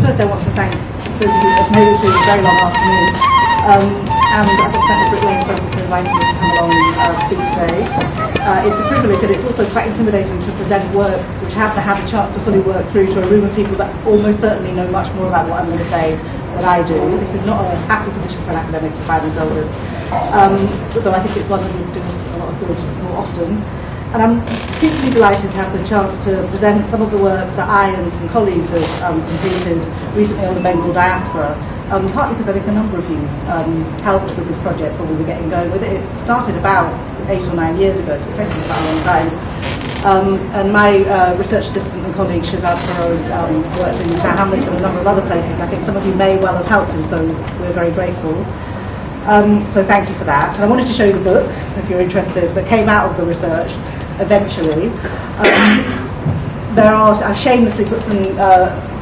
first I want to thank those of you who have made it through a very long afternoon, and I want to thank the Brick Lane Centre for inviting me to come along and speak today. It's a privilege, and it's also quite intimidating to present work which I haven't had a chance to fully work through to a room of people that almost certainly know much more about what I'm going to say than I do. This is not a happy position for an academic to find themselves in, though I think it's one that will do us a lot of good more often. And I'm particularly delighted to have the chance to present some of the work that I and some colleagues have completed recently on the Bengal Diaspora, partly because I think a number of you helped with this project when we were getting going with it. It started about 8 or 9 years ago, so it's taken quite a long time. And my research assistant and colleague Shazad Farrow worked in Tower Hamlets and a number of other places, and I think some of you may well have helped him, so we're very grateful. So thank you for that. And I wanted to show you the book, if you're interested, that came out of the research eventually. I've shamelessly put some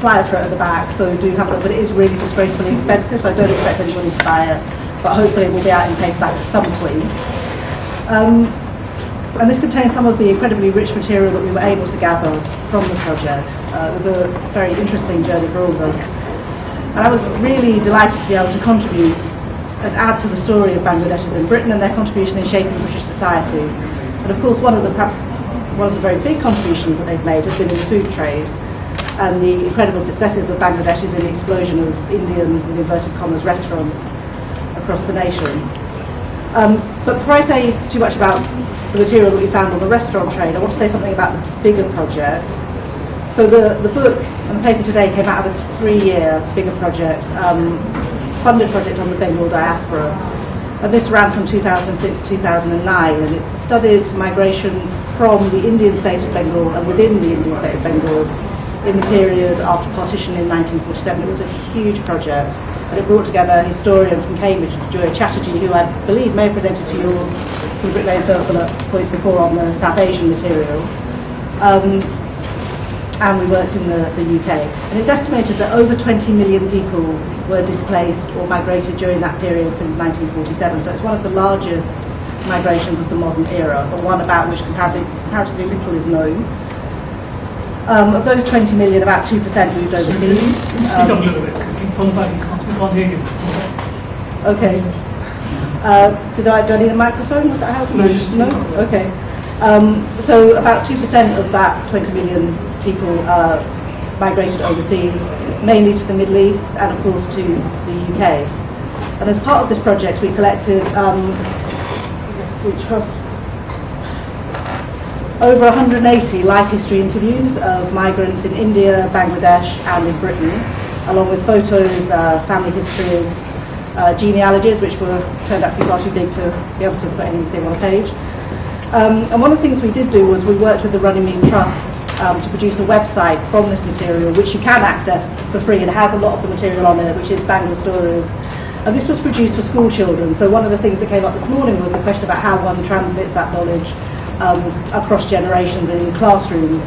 flyers for it at the back, so do have a look, but it is really disgracefully expensive, so I don't expect anybody to buy it, but hopefully it will be out in paperback at some point. And this contains some of the incredibly rich material that we were able to gather from the project. It was a very interesting journey for all of us. And I was really delighted to be able to contribute and add to the story of Bangladeshis in Britain and their contribution in shaping British society. And of course, one of the very big contributions that they've made has been in the food trade and the incredible successes of Bangladeshis in the explosion of Indian, with inverted commas, restaurants across the nation. But before I say too much about the material that we found on the restaurant trade, I want to say something about the bigger project. So the book and the paper today came out of a 3-year bigger project, funded project on the Bengal Diaspora. And this ran from 2006 to 2009, and it studied migration from the Indian state of Bengal and within the Indian state of Bengal in the period after partition in 1947. It was a huge project, and it brought together a historian from Cambridge, Joy Chatterjee, who I believe may have presented to you all from the Brick Lane Circle at points before on the South Asian material. And we worked in the UK. And it's estimated that over 20 million people were displaced or migrated during that period since 1947. So it's one of the largest migrations of the modern era, but one about which comparatively little is known. Of those 20 million, about 2% moved overseas. Speak up a little bit, because from the back we can't hear you. Okay. Do I need a microphone? Would that help? No, just... No? Okay. So about 2% of that 20 million people migrated overseas, mainly to the Middle East and of course to the UK. And as part of this project we collected over 180 life history interviews of migrants in India, Bangladesh and in Britain, along with photos, family histories, genealogies, which turned out to be far too big to be able to put anything on a page. And one of the things we did do was we worked with the Runnymede Trust to produce a website from this material, which you can access for free, and it has a lot of the material on it, which is Bangla Stories. And this was produced for school children, so one of the things that came up this morning was the question about how one transmits that knowledge across generations and in classrooms.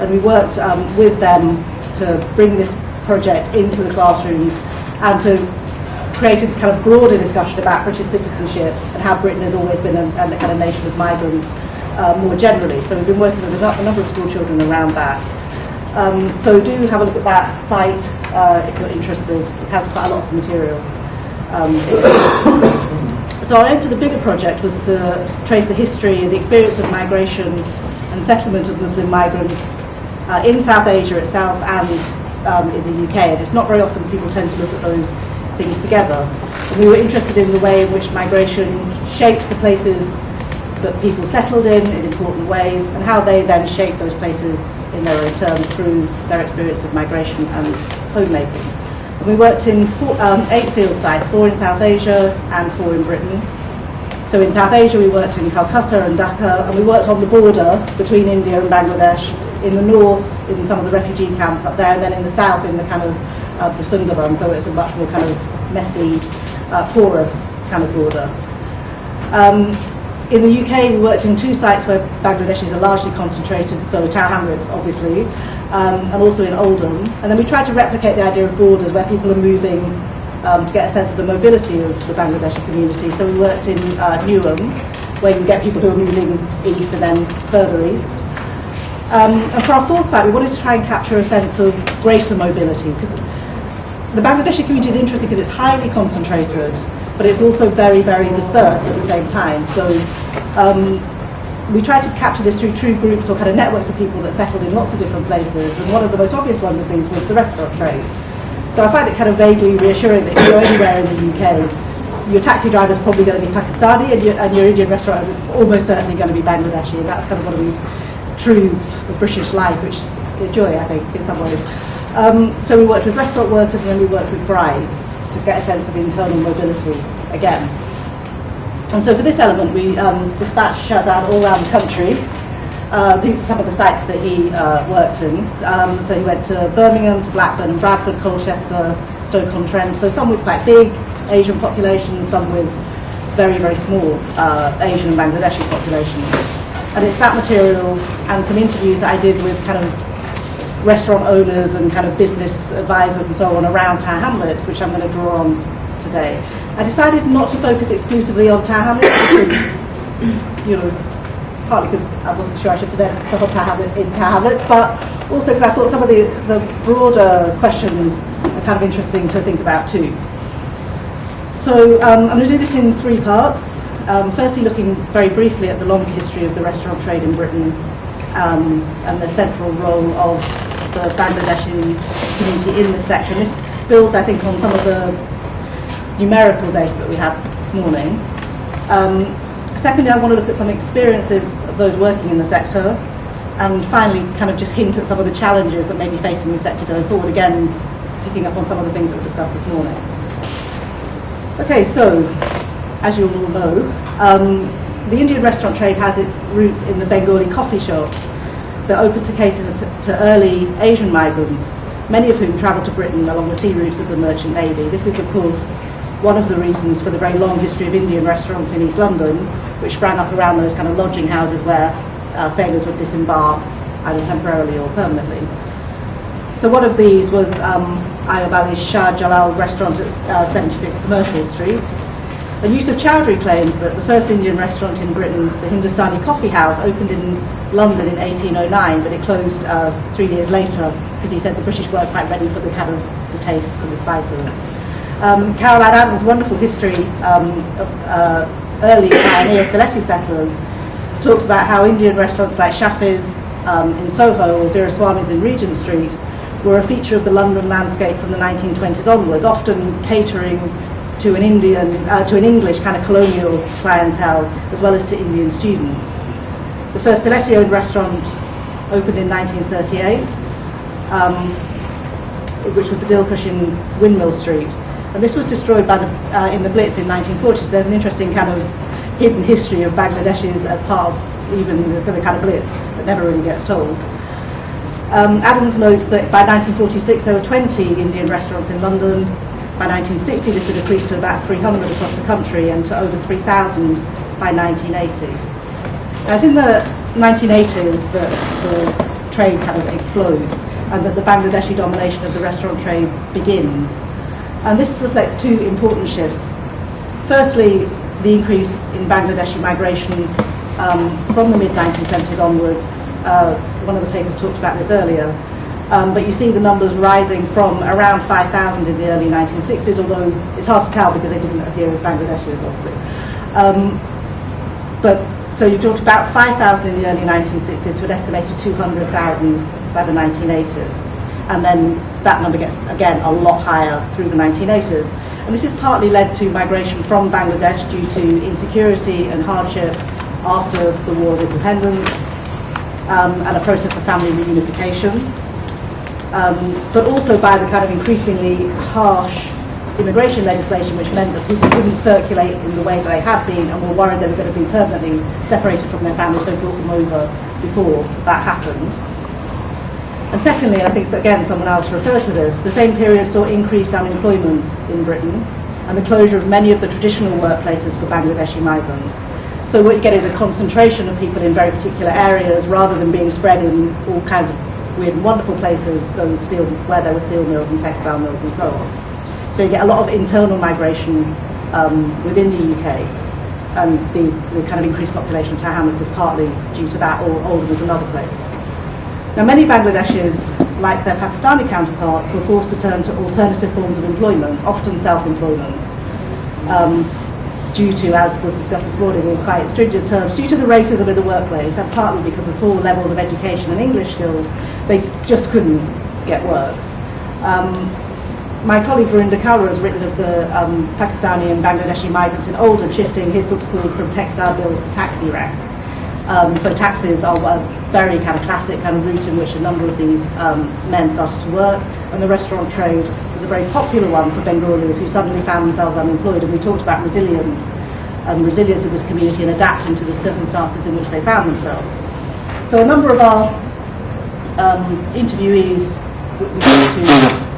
And we worked with them to bring this project into the classrooms and to create a kind of broader discussion about British citizenship and how Britain has always been a kind of nation of migrants more generally. So we've been working with a number of school children around that. So do have a look at that site if you're interested. It has quite a lot of material. So our aim for the bigger project was to trace the history and the experience of migration and settlement of Muslim migrants in South Asia itself and in the UK. And it's not very often people tend to look at those things together. And we were interested in the way in which migration shaped the places that people settled in important ways, and how they then shaped those places in their own terms through their experience of migration and homemaking. And we worked in 8 field sites, 4 in South Asia and 4 in Britain. So in South Asia we worked in Calcutta and Dhaka, and we worked on the border between India and Bangladesh, in the north in some of the refugee camps up there, and then in the south in the kind of the Sundarban, so it's a much more kind of messy, porous kind of border. In the UK, we worked in 2 sites where Bangladeshis are largely concentrated, so Tower Hamlets, obviously, and also in Oldham. And then we tried to replicate the idea of borders, where people are moving to get a sense of the mobility of the Bangladeshi community. So we worked in Newham, where you get people who are moving east and then further east. And for our 4th site, we wanted to try and capture a sense of greater mobility, because the Bangladeshi community is interesting because it's highly concentrated, but it's also very, very dispersed at the same time. So we try to capture this through true groups or kind of networks of people that settled in lots of different places, and one of the most obvious ones of these was the restaurant trade. So I find it kind of vaguely reassuring that if you're anywhere in the UK, your taxi driver's probably going to be Pakistani, and your Indian restaurant is almost certainly going to be Bangladeshi, and that's kind of one of these truths of British life, which is a joy, I think, in some ways. So we worked with restaurant workers, and then we worked with brides to get a sense of internal mobility again. And so for this element, we dispatched Shahzad all around the country. These are some of the sites that he worked in. So he went to Birmingham, to Blackburn, Bradford, Colchester, Stoke-on-Trent. So some with quite big Asian populations, some with very, very small Asian and Bangladeshi populations. And it's that material and some interviews that I did with kind of restaurant owners and kind of business advisors and so on around Tower Hamlets, which I'm going to draw on today. I decided not to focus exclusively on Tower Hamlets because, you know, partly because I wasn't sure I should present some of Tower Hamlets in Tower Hamlets, but also because I thought some of the broader questions are kind of interesting to think about too. So I'm going to do this in three parts. Firstly, looking very briefly at the longer history of the restaurant trade in Britain and the central role of the Bangladeshi community in this section. This builds, I think, on some of the numerical data that we had this morning. Secondly, I want to look at some experiences of those working in the sector, and finally kind of just hint at some of the challenges that may be facing the sector going forward, again picking up on some of the things that were discussed this morning. Okay, so as you all know, the Indian restaurant trade has its roots in the Bengali coffee shops that opened to cater to early Asian migrants, many of whom travelled to Britain along the sea routes of the Merchant Navy. This is, of course, one of the reasons for the very long history of Indian restaurants in East London, which sprang up around those kind of lodging houses where sailors would disembark, either temporarily or permanently. So one of these was Ayub Ali's Shah Jalal restaurant at 76 Commercial Street. And Yusuf Chowdhury claims that the first Indian restaurant in Britain, the Hindustani Coffee House, opened in London in 1809, but it closed 3 years later because he said the British weren't quite ready for the kind of the tastes and the spices. Caroline Adams' wonderful history of early pioneer Sylheti settlers talks about how Indian restaurants like Shafi's in Soho or Veeraswamy's in Regent Street were a feature of the London landscape from the 1920s onwards, often catering to an English kind of colonial clientele, as well as to Indian students. The first Sylheti-owned restaurant opened in 1938, which was the Dilkush in Windmill Street. And this was destroyed by in the Blitz in 1940, so there's an interesting kind of hidden history of Bangladeshis as part of even the kind of Blitz that never really gets told. Adams notes that by 1946 there were 20 Indian restaurants in London. By 1960 this had decreased to about 300 across the country and to over 3,000 by 1980. Now it's in the 1980s that the trade kind of explodes and that the Bangladeshi domination of the restaurant trade begins. And this reflects two important shifts. Firstly, the increase in Bangladeshi migration from the mid-1970s onwards. One of the papers talked about this earlier. But you see the numbers rising from around 5,000 in the early 1960s, although it's hard to tell because they didn't appear as Bangladeshis, obviously. So you talked about 5,000 in the early 1960s to an estimated 200,000 by the 1980s. And then that number gets, again, a lot higher through the 1980s. And this is partly led to migration from Bangladesh due to insecurity and hardship after the War of Independence and a process of family reunification. But also by the kind of increasingly harsh immigration legislation, which meant that people couldn't circulate in the way that they had been and were worried they were going to be permanently separated from their families, so brought them over before that happened. And secondly, and I think again someone else referred to this, the same period saw increased unemployment in Britain and the closure of many of the traditional workplaces for Bangladeshi migrants. So what you get is a concentration of people in very particular areas rather than being spread in all kinds of weird and wonderful places, so where there were steel mills and textile mills and so on. So you get a lot of internal migration within the UK, and the kind of increased population of Tower Hamlets is partly due to that, or Oldham is another place. Now many Bangladeshis like their Pakistani counterparts, were forced to turn to alternative forms of employment, often self-employment, due to, as was discussed this morning in quite stringent terms, due to the racism in the workplace, and partly because of poor levels of education and English skills, they just couldn't get work. My colleague Verinder Kaur has written of the Pakistani and Bangladeshi migrants in Oldham shifting. His book's called From Textile Bills to Taxi Ranks. So taxis are a very kind of classic kind of route in which a number of these men started to work, and the restaurant trade was a very popular one for Bengalis who suddenly found themselves unemployed. And we talked about resilience of this community and adapting to the circumstances in which they found themselves. So a number of our interviewees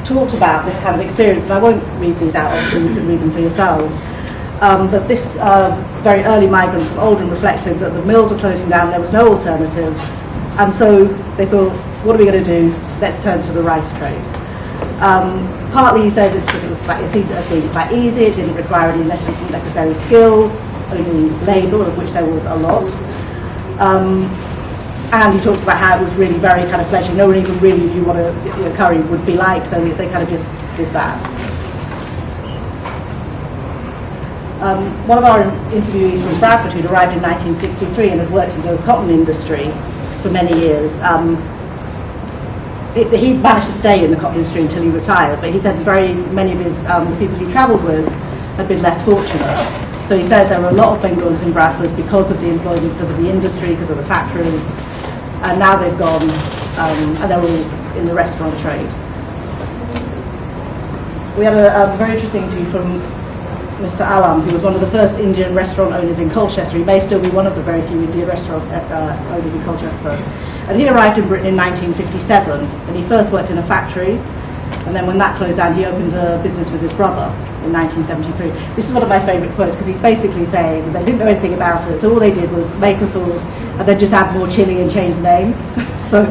talked about this kind of experience, and I won't read these out, obviously you can read them for yourselves. But this very early migrant from Oldham reflected that the mills were closing down, there was no alternative, and so they thought, what are we going to do? Let's turn to the rice trade. Partly he says it's because it seemed as being quite easy, it didn't require any necessary skills, only labour, of which there was a lot. And he talks about how it was really very kind of fledgling. No one even really knew what a curry would be like, so they kind of just did that. One of our interviewees from Bradford, who'd arrived in 1963 and had worked in the cotton industry for many years, he managed to stay in the cotton industry until he retired, but he said very many of his the people he travelled with had been less fortunate. So he says there were a lot of Bengalis in Bradford because of the employment, because of the industry, because of the factories, and now they've gone and they're all in the restaurant trade. We had a very interesting interview from Mr. Alam, who was one of the first Indian restaurant owners in Colchester. He may still be one of the very few Indian restaurant owners in Colchester. And he arrived in Britain in 1957, and he first worked in a factory, and then when that closed down, he opened a business with his brother in 1973. This is one of my favourite quotes, because he's basically saying they didn't know anything about it, so all they did was make a sauce and then just add more chilli and change the name. So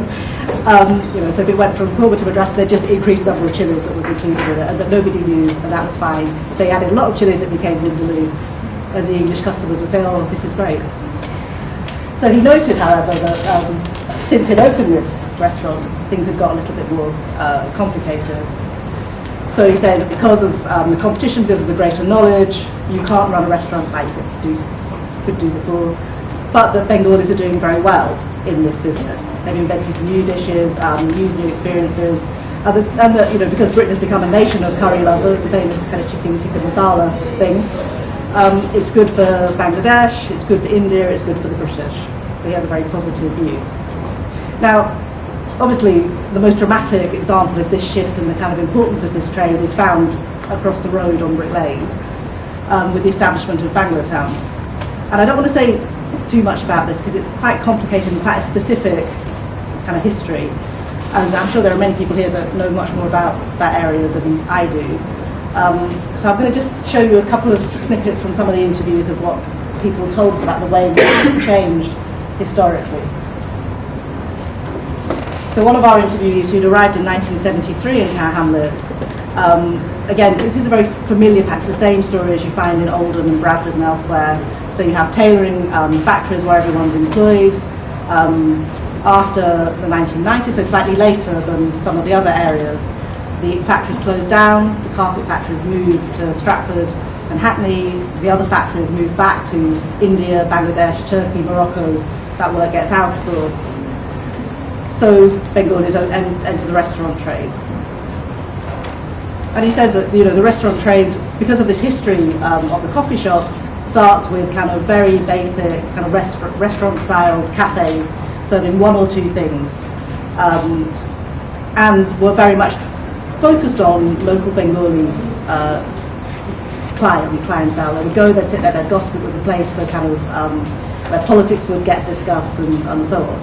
if it went from Korma to Madras, they'd just increase the number of chilies that was included in it, and that nobody knew, and that was fine. If they added a lot of chilies, it became Vindaloo, and the English customers would say, oh, this is great. So he noted, however, that since he'd opened this restaurant, things had got a little bit more complicated. So he said that because of the competition, because of the greater knowledge, you can't run a restaurant like you could do before, but that Bengalis are doing very well in this business. They've invented new dishes, used new experiences, and that because Britain has become a nation of curry lovers, the famous kind of chicken tikka masala thing, it's good for Bangladesh, it's good for India, it's good for the British. So he has a very positive view. Now, obviously, the most dramatic example of this shift and the kind of importance of this trade is found across the road on Brick Lane with the establishment of Banglatown. And I don't want to say too much about this because it's quite complicated and quite a specific kind of history. And I'm sure there are many people here that know much more about that area than I do. So I'm going to just show you a couple of snippets from some of the interviews of what people told us about the way it's changed historically. So one of our interviewees who'd arrived in 1973 in Tower Hamlets, again, this is a very familiar patch, the same story as you find in Oldham and Bradford and elsewhere. So you have tailoring factories where everyone's employed. After the 1990s, so slightly later than some of the other areas, the factories closed down, the carpet factories moved to Stratford and Hackney, the other factories moved back to India, Bangladesh, Turkey, Morocco. That work gets outsourced. So Bengalis enter the restaurant trade. And he says that the restaurant trade, because of this history of the coffee shops, starts with kind of very basic kind of restaurant-style cafes serving one or two things, and were very much focused on local Bengali clientele. They would go, they'd sit there, they'd gossip. It was a place for kind of where politics would get discussed and so on.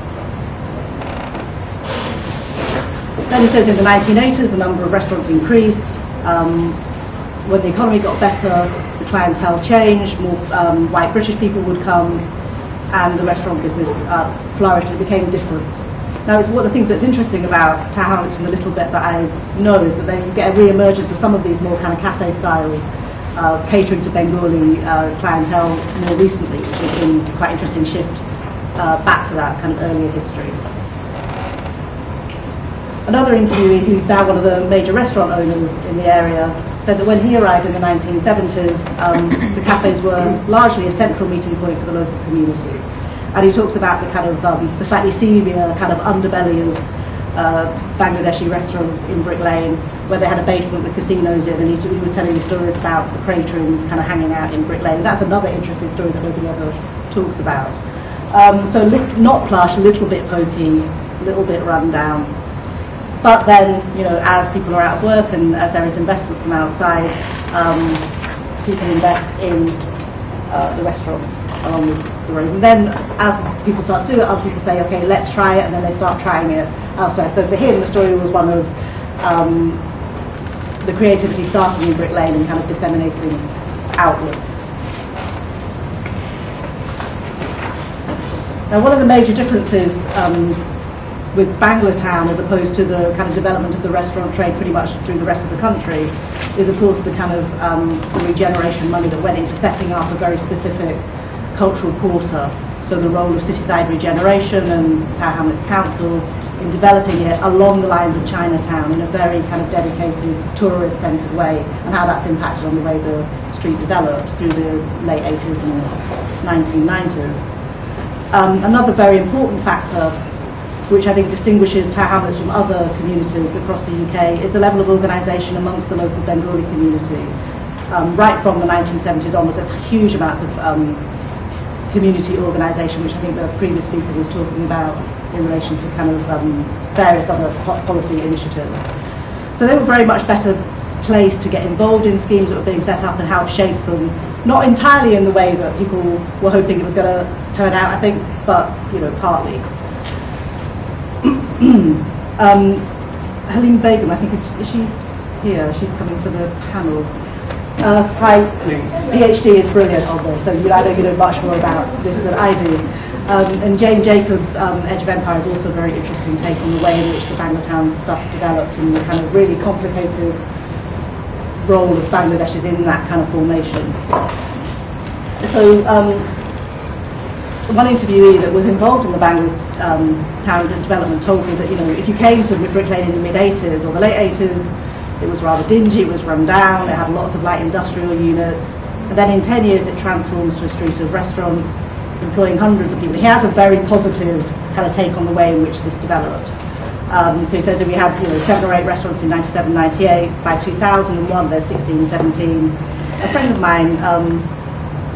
Then he says in the 1980s the number of restaurants increased. When the economy got better, the clientele changed, more white British people would come, and the restaurant business flourished. It became different. Now, one of the things that's interesting about Tower Hamlets from the little bit that I know is that then you get a re-emergence of some of these more kind of cafe-style catering to Bengali clientele more recently, which has been quite an interesting shift back to that kind of earlier history. Another interviewee, who's now one of the major restaurant owners in the area, said that when he arrived in the 1970s, the cafes were largely a central meeting point for the local community. And he talks about the kind of the slightly seedier kind of underbelly of Bangladeshi restaurants in Brick Lane, where they had a basement with casinos in, and he was telling me stories about the Craterings kind of hanging out in Brick Lane. That's another interesting story that nobody ever talks about. So not plush, a little bit pokey, a little bit run down. But then, you know, as people are out of work and as there is investment from outside, people invest in the restaurants along the road. And then as people start to do it, other people say, okay, let's try it, and then they start trying it elsewhere. So for him, the story was one of the creativity starting in Brick Lane and kind of disseminating outwards. Now, one of the major differences with Banglatown, as opposed to the kind of development of the restaurant trade pretty much through the rest of the country, is of course the kind of the regeneration money that went into setting up a very specific cultural quarter. So the role of cityside regeneration and Tower Hamlets Council in developing it along the lines of Chinatown in a very kind of dedicated, tourist-centred way, and how that's impacted on the way the street developed through the late 80s and 1990s. Another very important factor, which I think distinguishes Tower Hamlets from other communities across the UK, is the level of organisation amongst the local Bengali community. Right from the 1970s onwards, there's huge amounts of community organisation, which I think the previous speaker was talking about in relation to kind of various other policy initiatives. So they were very much better placed to get involved in schemes that were being set up and help shape them, not entirely in the way that people were hoping it was going to turn out, I think, but, you know, partly. Halim Begum, I think, is she here? She's coming for the panel. Hi, PhD is brilliant on this, so I know you know much more about this than I do. And Jane Jacobs' Edge of Empire is also a very interesting take on the way in which the Banglatown stuff developed and the kind of really complicated role of Bangladeshis in that kind of formation. So one interviewee that was involved in the Banglatown development told me that, you know, if you came to Brick Lane in the mid-80s or the late 80s, it was rather dingy, it was run down, it had lots of light industrial units, and then in 10 years it transforms to a street of restaurants, employing hundreds of people. He has a very positive kind of take on the way in which this developed. So he says if we had, you know, 7 or 8 restaurants in 97, 98, by 2001 there's 16, 17. A friend of mine,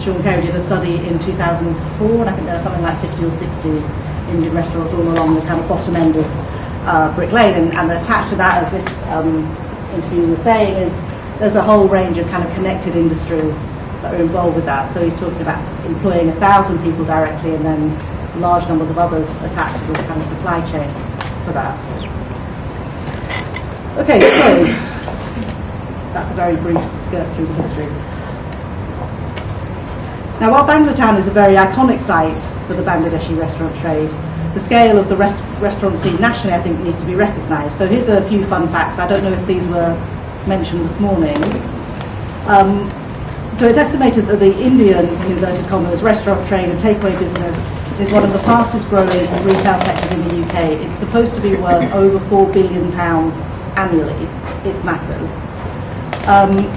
Sean Carey, did a study in 2004, and I think there are something like 50 or 60 Indian restaurants all along the kind of bottom end of Brick Lane, and attached to that, as this interview was saying, is there's a whole range of kind of connected industries that are involved with that. So he's talking about employing 1,000 people directly and then large numbers of others attached to the kind of supply chain for that. Okay, so that's a very brief skirt through the history. Now, while Banglatown is a very iconic site for the Bangladeshi restaurant trade, the scale of the restaurant scene nationally, I think, needs to be recognised. So here's a few fun facts. I don't know if these were mentioned this morning. So it's estimated that the Indian, in inverted commas, restaurant trade and takeaway business is one of the fastest growing retail sectors in the UK. It's supposed to be worth over £4 billion annually. It's massive.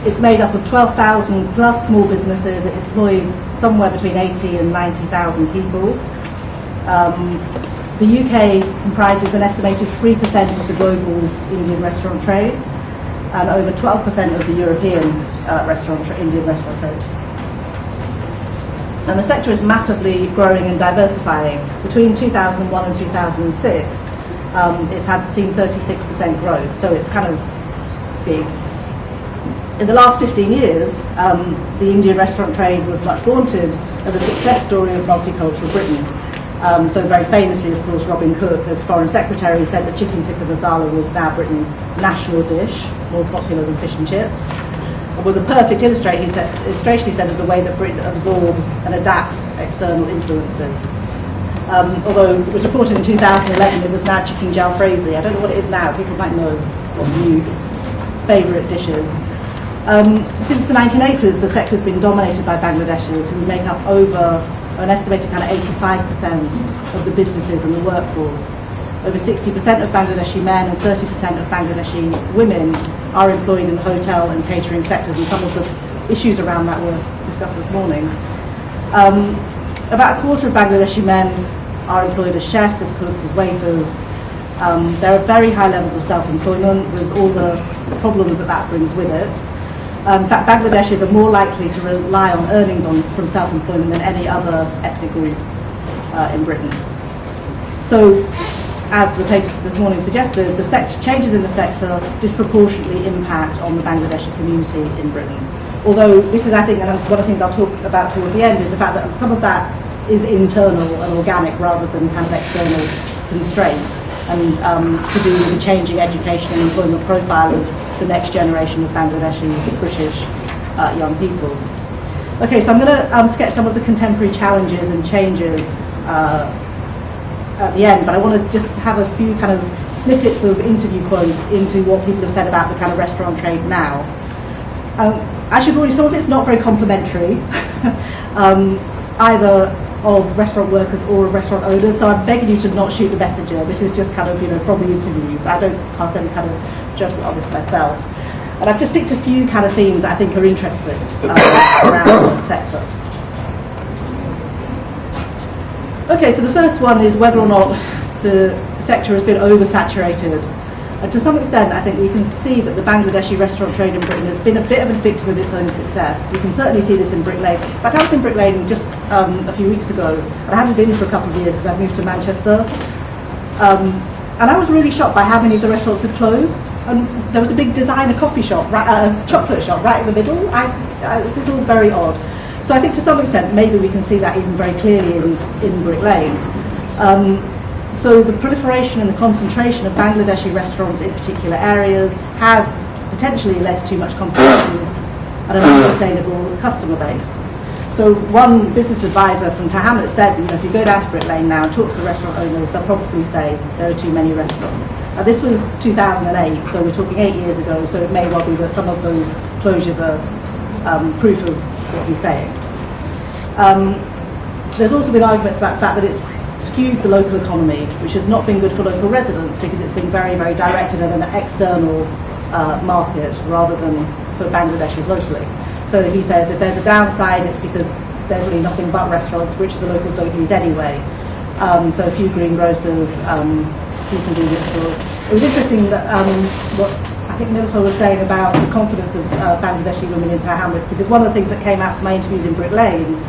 It's made up of 12,000 plus small businesses. It employs somewhere between 80 and 90,000 people. The UK comprises an estimated 3% of the global Indian restaurant trade and over 12% of the European Indian restaurant trade. And the sector is massively growing and diversifying. Between 2001 and 2006, it's seen 36% growth, so it's kind of big. In the last 15 years, the Indian restaurant trade was much vaunted as a success story of multicultural Britain. So very famously, of course, Robin Cook, as Foreign Secretary, said that chicken tikka masala was now Britain's national dish, more popular than fish and chips. It was a perfect illustration, he said, of the way that Britain absorbs and adapts external influences. Although it was reported in 2011 it was now chicken jalfrezi. I don't know what it is now. People might know what new favourite dishes. Since the 1980s, the sector's been dominated by Bangladeshis, who make up over an estimated kind of 85% of the businesses and the workforce. Over 60% of Bangladeshi men and 30% of Bangladeshi women are employed in the hotel and catering sectors, and some of the issues around that were discussed this morning. About a quarter of Bangladeshi men are employed as chefs, as cooks, as waiters. There are very high levels of self-employment with all the problems that that brings with it. In fact, Bangladeshis are more likely to rely on earnings from self-employment than any other ethnic group in Britain. So, as the paper this morning suggested, the changes in the sector disproportionately impact on the Bangladeshi community in Britain. Although this is, I think, and one of the things I'll talk about towards the end, is the fact that some of that is internal and organic rather than kind of external constraints, and to do with the changing education and employment profile of the next generation of Bangladeshi British young people. Okay, so I'm going to sketch some of the contemporary challenges and changes at the end, but I want to just have a few kind of snippets of interview quotes into what people have said about the kind of restaurant trade now. I should warn you, some of it's not very complimentary, either of restaurant workers or of restaurant owners, so I'm begging you to not shoot the messenger. This is just kind of, you know, from the interviews. I don't pass any kind of judgment on this myself. And I've just picked a few kind of themes I think are interesting around the sector. Okay, so the first one is whether or not the sector has been oversaturated. And to some extent, I think we can see that the Bangladeshi restaurant trade in Britain has been a bit of a victim of its own success. You can certainly see this in Brick Lane. In fact, I was in Brick Lane just a few weeks ago, and I hadn't been for a couple of years because I'd moved to Manchester. And I was really shocked by how many of the restaurants had closed. And there was a big designer coffee shop, chocolate shop right in the middle. This is all very odd. So I think to some extent, maybe we can see that even very clearly in Brick Lane. So the proliferation and the concentration of Bangladeshi restaurants in particular areas has potentially led to too much competition and an unsustainable customer base. So one business advisor from Hamlet said, you know, if you go down to Brick Lane now and talk to the restaurant owners, they'll probably say there are too many restaurants. Now this was 2008, so we're talking 8 years ago, so it may well be that some of those closures are proof of what he's saying. There's also been arguments about the fact that it's skewed the local economy, which has not been good for local residents because it's been very, very directed at an external market rather than for Bangladeshis locally. So he says if there's a downside, it's because there's really nothing but restaurants, which the locals don't use anyway. So a few greengrocers, people do this sort of. It was interesting that what I think Nilüfer was saying about the confidence of Bangladeshi women in Tower Hamlets, because one of the things that came out from my interviews in Brick Lane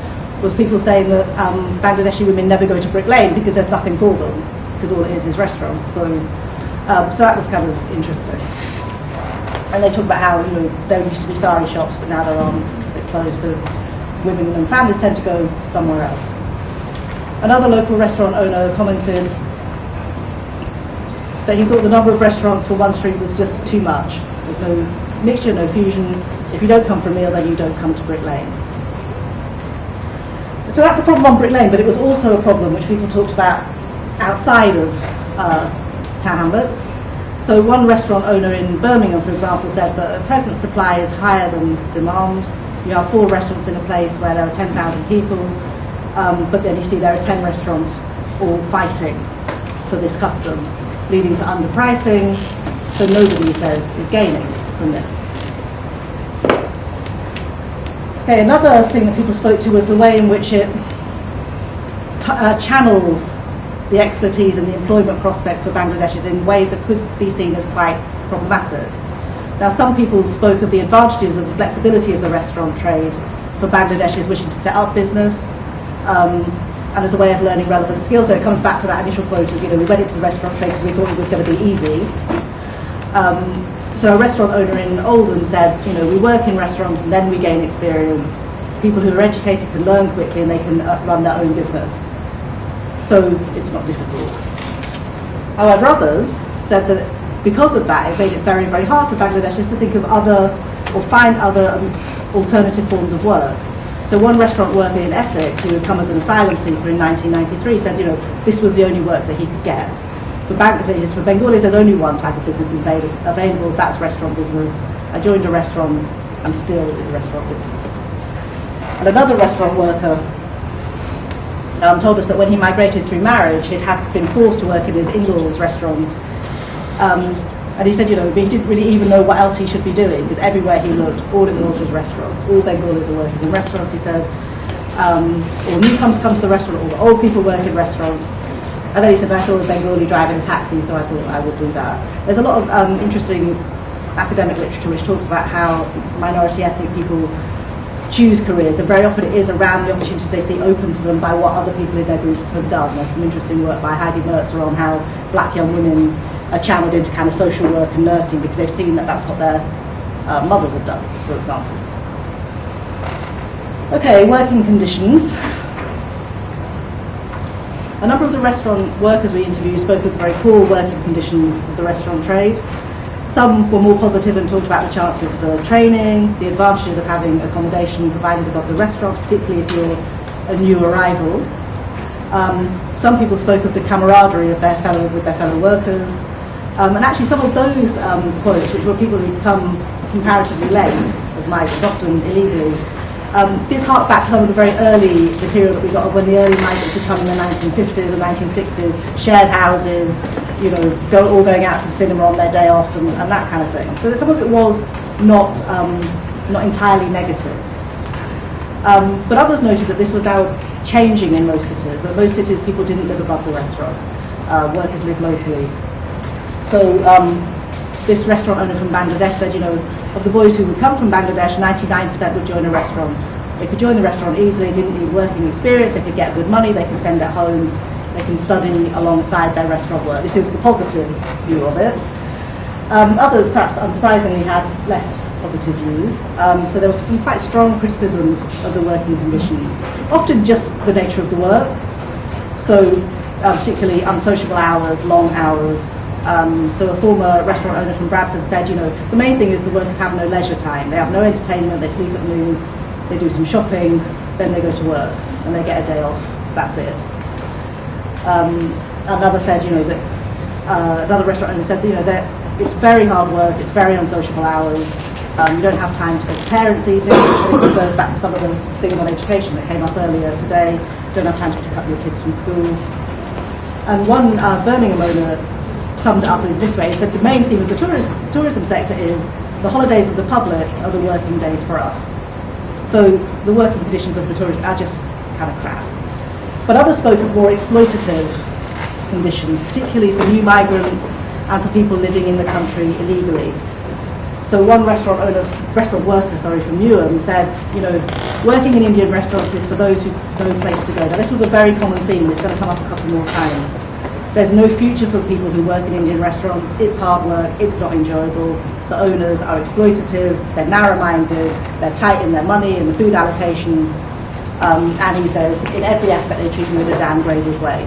was people saying that Bangladeshi women never go to Brick Lane because there's nothing for them, because all it is restaurants. So that was kind of interesting. And they talk about how, you know, there used to be sari shops, but now they're a bit closed, so women and families tend to go somewhere else. Another local restaurant owner commented that he thought the number of restaurants for one street was just too much. There's no mixture, no fusion. If you don't come for a meal, then you don't come to Brick Lane. So that's a problem on Brick Lane, but it was also a problem which people talked about outside of Tower Hamlets. So one restaurant owner in Birmingham, for example, said that the present supply is higher than demand. You have 4 restaurants in a place where there are 10,000 people, but then you see there are 10 restaurants all fighting for this custom, leading to underpricing, so nobody, he says, is gaining from this. Okay, another thing that people spoke to was the way in which it channels the expertise and the employment prospects for Bangladeshis in ways that could be seen as quite problematic. Now, some people spoke of the advantages of the flexibility of the restaurant trade for Bangladeshis wishing to set up business, and as a way of learning relevant skills. So it comes back to that initial quote of, you know, we went into the restaurant trade because we thought it was going to be easy. So a restaurant owner in Oldham said, you know, we work in restaurants and then we gain experience. People who are educated can learn quickly and they can run their own business. So it's not difficult. However, others said that because of that, it made it very, very hard for Bangladeshis to think of other or find other alternative forms of work. So one restaurant worker in Essex, who had come as an asylum seeker in 1993, said, you know, this was the only work that he could get. For Bangladeshis, for Bengalis, there's only one type of business available, that's restaurant business. I joined a restaurant, I'm still in restaurant business. And another restaurant worker told us that when he migrated through marriage, he'd been forced to work in his in-laws restaurant. And he said, he didn't really even know what else he should be doing, because everywhere he looked, all in the was restaurants. All Bengalis are working in restaurants, he said. All newcomers come to the restaurant, all the old people work in restaurants. And then he says, I saw a Bengali driving a taxi, so I thought I would do that. There's a lot of interesting academic literature which talks about how minority ethnic people choose careers, and very often it is around the opportunities they see open to them by what other people in their groups have done. There's some interesting work by Heidi Mertzer on how black young women are channeled into kind of social work and nursing because they've seen that that's what their mothers have done, for example. Okay, working conditions. A number of the restaurant workers we interviewed spoke of the very poor working conditions of the restaurant trade. Some were more positive and talked about the chances for training, the advantages of having accommodation provided above the restaurants, particularly if you're a new arrival. Some people spoke of the camaraderie of with their fellow workers. And actually some of those quotes, which were people who'd come comparatively late, as migrants, often illegally, did hark back to some of the very early material that we got of when the early migrants had come in the 1950s and 1960s, shared houses, all going out to the cinema on their day off and that kind of thing. So some of it was not entirely negative. But others noted that this was now changing in most cities. In most cities, people didn't live above the restaurant. Workers lived locally. So this restaurant owner from Bangladesh said, of the boys who would come from Bangladesh, 99% would join a restaurant. They could join the restaurant easily, didn't need working experience, they could get good money, they could send it home, they can study alongside their restaurant work. This is the positive view of it. Others, perhaps unsurprisingly, had less positive views. So there were some quite strong criticisms of the working conditions, often just the nature of the work. So particularly unsociable hours, long hours. So a former restaurant owner from Bradford said, the main thing is the workers have no leisure time. They have no entertainment, they sleep at noon, they do some shopping, then they go to work, and they get a day off, that's it. Another said, that another restaurant owner said, that it's very hard work, it's very unsociable hours, you don't have time to go to parents' evenings, which refers back to some of the things on education that came up earlier today, don't have time to pick up your kids from school. And one Birmingham owner summed it up in this way. He said the main theme of the tourism sector is the holidays of the public are the working days for us. So the working conditions of the tourists are just kind of crap. But others spoke of more exploitative conditions, particularly for new migrants and for people living in the country illegally. So one restaurant worker from Newham said, working in Indian restaurants is for those who have no place to go. Now this was a very common theme, it's going to come up a couple more times. There's no future for people who work in Indian restaurants. It's hard work, it's not enjoyable. The owners are exploitative, they're narrow-minded, they're tight in their money and the food allocation. And he says, in every aspect they treat them in a downgraded way.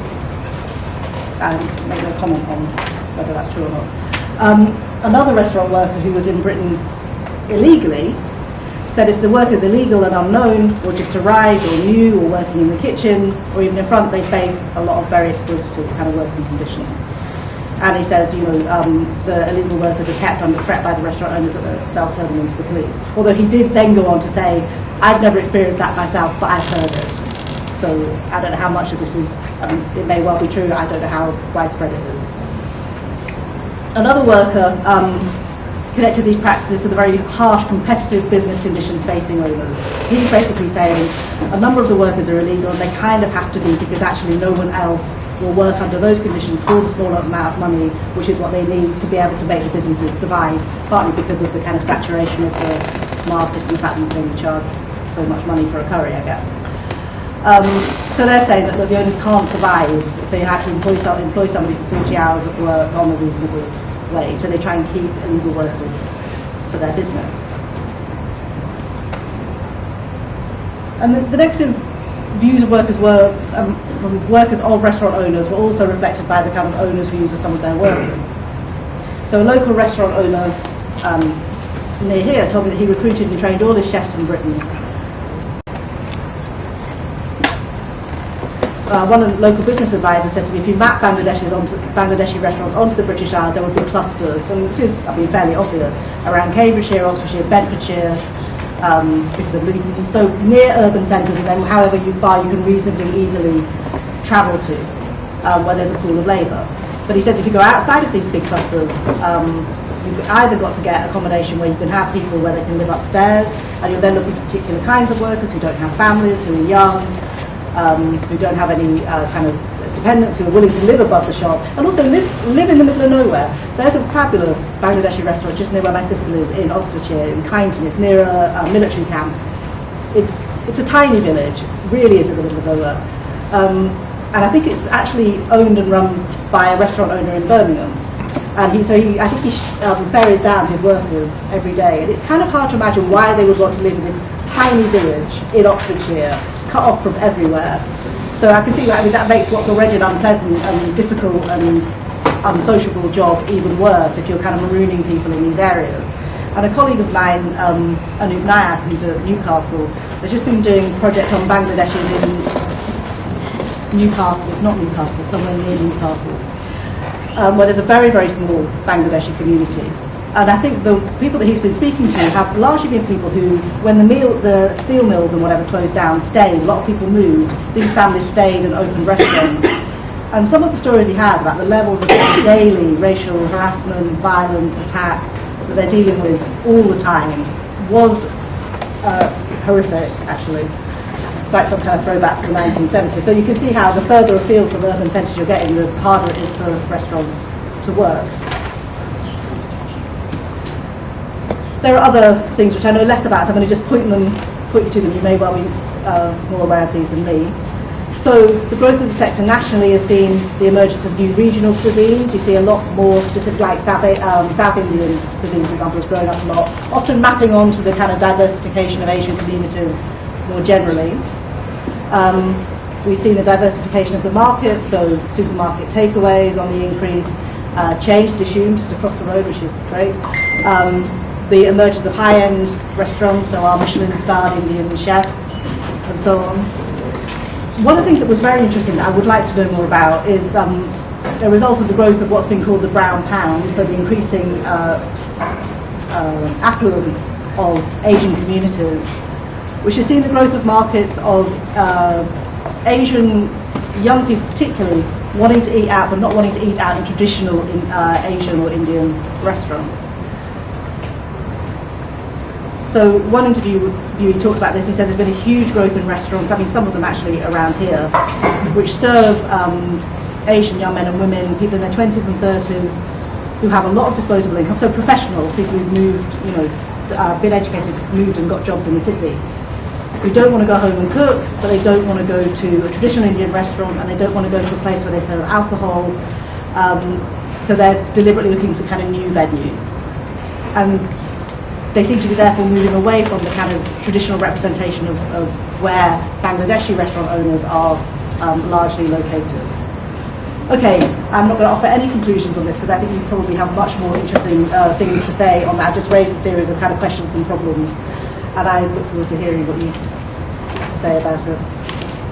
And make no comment on whether that's true or not. Another restaurant worker who was in Britain illegally said if the worker's illegal and unknown, or just arrived, or new, or working in the kitchen, or even in front, they face a lot of very exploitative kind of working conditions. And he says, the illegal workers are kept under threat by the restaurant owners that they'll turn them into the police. Although he did then go on to say, I've never experienced that myself, but I've heard it. So I don't know how much of this is, it may well be true, I don't know how widespread it is. Another worker connected these practices to the very harsh competitive business conditions facing owners. He's basically saying a number of the workers are illegal and they kind of have to be because actually no one else will work under those conditions for the small amount of money, which is what they need to be able to make the businesses survive, partly because of the kind of saturation of the markets and the fact that you can only charge so much money for a curry, I guess. So they're saying that the owners can't survive if they have to employ somebody for 40 hours of work on a reasonable wage, so they try and keep illegal workers for their business. And the negative views of workers were, from workers of restaurant owners, were also reflected by the kind of owners' views of some of their workers. So a local restaurant owner near here told me that he recruited and trained all his chefs from Britain. One local business advisor said to me, if you map Bangladeshi restaurants onto the British Isles, there would be clusters, and this is, fairly obvious, around Cambridgeshire, Oxfordshire, Bedfordshire, because of living so near urban centres, and then however far you can reasonably easily travel to, where there's a pool of labour. But he says if you go outside of these big clusters, you've either got to get accommodation where you can have people where they can live upstairs, and you're then looking for particular kinds of workers who don't have families, who are young, who don't have any kind of dependents, who are willing to live above the shop, and also live in the middle of nowhere. There's a fabulous Bangladeshi restaurant just near where my sister lives in Oxfordshire, in Kyneton. It's near a military camp. It's a tiny village, really is in the middle of nowhere. And I think it's actually owned and run by a restaurant owner in Birmingham. And I think he ferries down his workers every day. And it's kind of hard to imagine why they would want to live in this tiny village in Oxfordshire, cut off from everywhere. So I can see that. I mean, that makes what's already an unpleasant and difficult and unsociable job even worse if you're kind of marooning people in these areas. And a colleague of mine, Anoop Nayak, who's at Newcastle, has just been doing a project on Bangladeshis in Newcastle. It's not Newcastle, it's somewhere near Newcastle, where there's a very, very small Bangladeshi community. And I think the people that he's been speaking to have largely been people who, when the steel mills and whatever closed down, stayed. A lot of people moved. These families stayed and opened restaurants. And some of the stories he has about the levels of daily racial harassment, violence, attack that they're dealing with all the time was horrific, actually. It's like some kind of throwback to the 1970s. So you can see how the further afield from urban centres you're getting, the harder it is for restaurants to work. There are other things which I know less about, so I'm going to just point you to them. You may well be more aware of these than me. So the growth of the sector nationally has seen the emergence of new regional cuisines. You see a lot more specific, like South Indian cuisine, for example, has grown up a lot, often mapping onto the kind of diversification of Asian communities more generally. We've seen the diversification of the market, so supermarket takeaways on the increase, changed dishoom just across the road, which is great. The emergence of high-end restaurants, so our Michelin-starred Indian chefs, and so on. One of the things that was very interesting that I would like to know more about is a result of the growth of what's been called the brown pound, so the increasing affluence of Asian communities, which has seen the growth of markets of Asian young people particularly wanting to eat out, but not wanting to eat out in traditional Asian or Indian restaurants. So one interviewee talked about this. He said there's been a huge growth in restaurants, I mean some of them actually around here, which serve Asian young men and women, people in their 20s and 30s, who have a lot of disposable income, so professional, people who've moved, been educated, moved and got jobs in the city, who don't want to go home and cook, but they don't want to go to a traditional Indian restaurant, and they don't want to go to a place where they serve alcohol, so they're deliberately looking for kind of new venues. And they seem to be therefore moving away from the kind of traditional representation of where Bangladeshi restaurant owners are largely located. Okay, I'm not going to offer any conclusions on this because I think you probably have much more interesting things to say on that. I've just raised a series of kind of questions and problems, and I look forward to hearing what you have to say about it.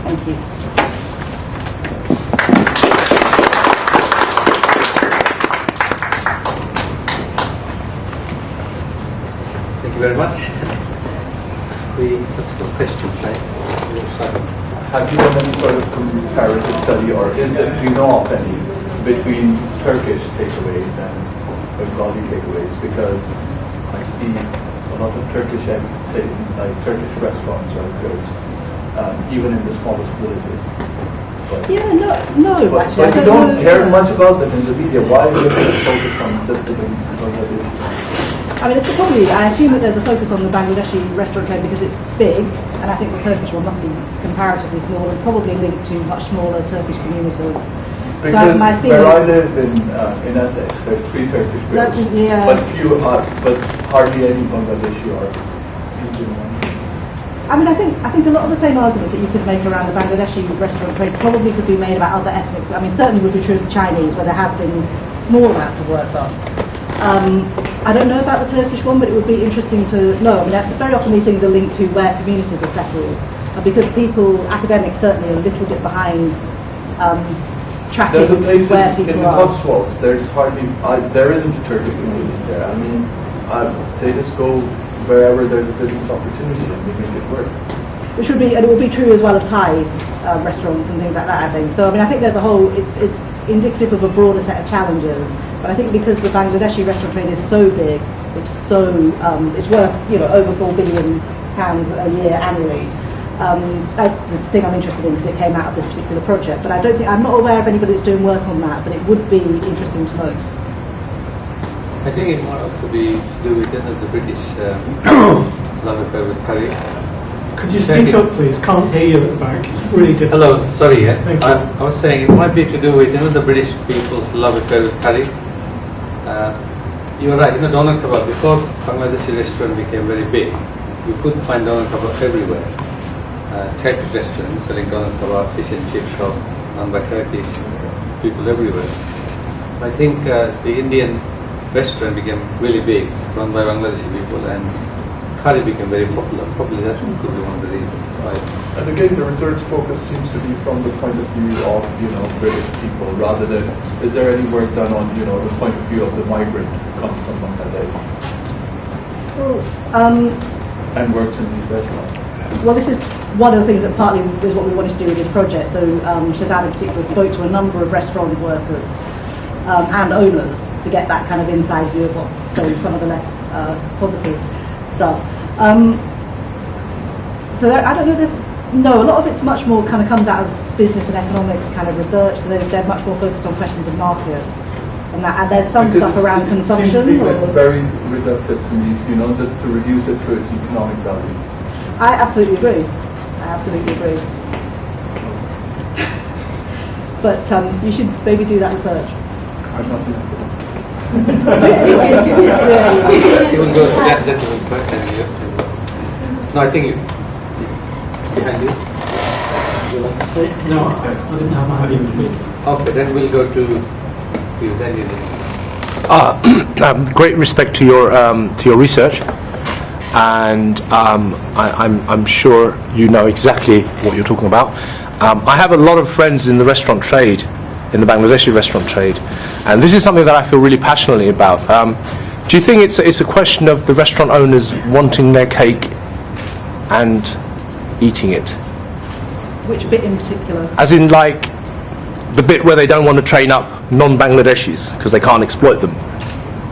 Thank you. Thank you very much. We have some questions, right? Have you done any sort of comparative study, or do you know of any, between Turkish takeaways and Bengali takeaways? Because I see a lot of Turkish restaurants are good, even in the smallest villages. But, no, actually. But you don't hear much about them in the media. Why are you focused on just the Bangladeshi? I mean, it's probably, I assume that there's a focus on the Bangladeshi restaurant trade because it's big, and I think the Turkish one must be comparatively small and probably linked to much smaller Turkish communities. Because so where I live in Essex, there's 3 Turkish groups, but hardly any Bangladeshi or Indian ones. I mean, I think a lot of the same arguments that you could make around the Bangladeshi restaurant trade probably could be made about other ethnic. I mean, certainly would be true of the Chinese, where there has been small amounts of work done. I don't know about the Turkish one, but it would be interesting to know. I mean, very often these things are linked to where communities are settled, because academics certainly are a little bit behind tracking There's a place where in people the are. Cotswolds, there isn't a Turkish community there. I mean, they just go wherever there's a business opportunity, and we make it work. Which would be, and it would be true as well of Thai restaurants and things like that, I think. So, I mean, I think there's a whole, it's indicative of a broader set of challenges. But I think because the Bangladeshi restaurant trade is so big, it's so, it's worth, over £4 billion a year annually. That's the thing I'm interested in because it came out of this particular project. But I don't think, I'm not aware of anybody that's doing work on that, but it would be interesting to know. I think it might also be to do with the British love affair with curry. Could you speak up, please? Can't hear you at the back. It's really difficult. Hello, sorry. Thank you. I was saying it might be to do with the British people's love affair with curry. You're right. Doner kebab. Before Bangladeshi restaurant became very big, you couldn't find doner kebab everywhere. Turkish restaurants selling doner kebab, fish and chip shop, run by Turkish people everywhere. I think the Indian restaurant became really big, run by Bangladeshi people, and curry became very popular. Probably that could be one of the reasons why. And again, the research focus seems to be from the point of view of, British people, rather than, is there any work done on, the point of view of the migrant who comes from Bangladesh and works in these restaurants? Well, this is one of the things that partly is what we wanted to do with this project. So Shazad in particular spoke to a number of restaurant workers and owners to get that kind of inside view of what, so some of the less positive stuff. So there, I don't know, a lot of it's much more kind of comes out of business and economics kind of research, so they're much more focused on questions of market. And there's some stuff around consumption. It seems to be very reductive to me, just to reduce it to its economic value. I absolutely agree. But you should maybe do that research. I'm not doing it. You will go to that gentleman first, and you. No, I think you. Behind you. You want to say? No, I didn't have my hand in between. Okay, then we'll go to you. Then you. Great respect to your research, and I'm sure you know exactly what you're talking about. I have a lot of friends in the restaurant trade, in the Bangladeshi restaurant trade, and this is something that I feel really passionately about. Do you think it's a question of the restaurant owners wanting their cake and eating it? Which bit in particular? As in, like, the bit where they don't want to train up non-Bangladeshis because they can't exploit them,